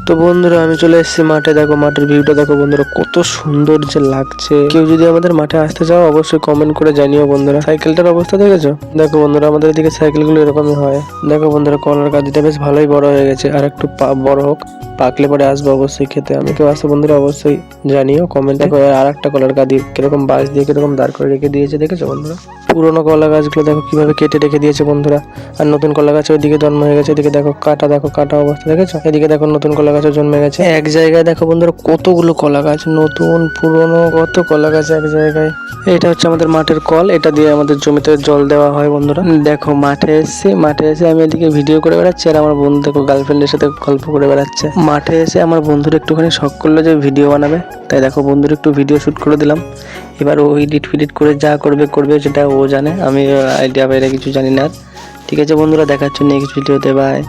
তো বন্ধুরা আমি চলে এসেছি মাঠে। দেখো মাঠের ভিউটা দেখো বন্ধুরা, কত সুন্দর যে লাগছে। কেউ যদি আমাদের মাঠে আসতে চাও অবশ্যই কমেন্ট করে জানিও বন্ধুরা। সাইকেলটার অবস্থা দেখেছো? দেখো বন্ধুরা আমাদের এদিকে সাইকেলগুলো এরকমই হয়। দেখো বন্ধুরা কলার গাছটা বেশ ভালোই বড় হয়ে গেছে, আর একটু বড় হোক, পাকলে পরে আসবো অবশ্যই খেতে। আমি কেউ আসে বন্ধুরা অবশ্যই জানিও কমেন্ট। দেখো আর একটা কলার গাছ কিরকম বাঁশ দিয়ে কিরকম দাঁড় করে রেখে দিয়েছে, দেখেছো বন্ধুরা? পুরোনো কলা গাছগুলো দেখো কিভাবে কেটে রেখে দিয়েছে বন্ধুরা। আর নতুন কলা গাছ ওইদিকে জন্ম হয়ে গেছে। এদিকে দেখো কাটা অবস্থা দেখেছো? এদিকে দেখো নতুন কলা গাছও জন্মে গেছে। এক জায়গায় দেখো বন্ধুরা কতগুলো কলা গাছ, নতুন পুরনো কত কলা গাছ এক জায়গায়। এটা হচ্ছে আমাদের মাঠের কল, এটা দিয়ে আমাদের জমিতে জল দেওয়া হয় বন্ধুরা। দেখো মাঠে এসে আমি এদিকে ভিডিও করে বেড়াচ্ছি, আর আমার বন্ধু দেখো গার্লফ্রেন্ডের সাথে গল্প করে বেড়াচ্ছে। মাঠে এসে আমার বন্ধুর একটুখানি শখ করলো যে ভিডিও বানাবে, তাই দেখো বন্ধুর একটু ভিডিও শুট করে দিলাম। এবার ও এডিট ফিডিট করে যা করবে সেটা ও জানে, আমি আইডিয়া বাইরে কিছু জানি না। ঠিক আছে বন্ধুরা, দেখাচ্ছ নেক্সট ভিডিওতে, বাই।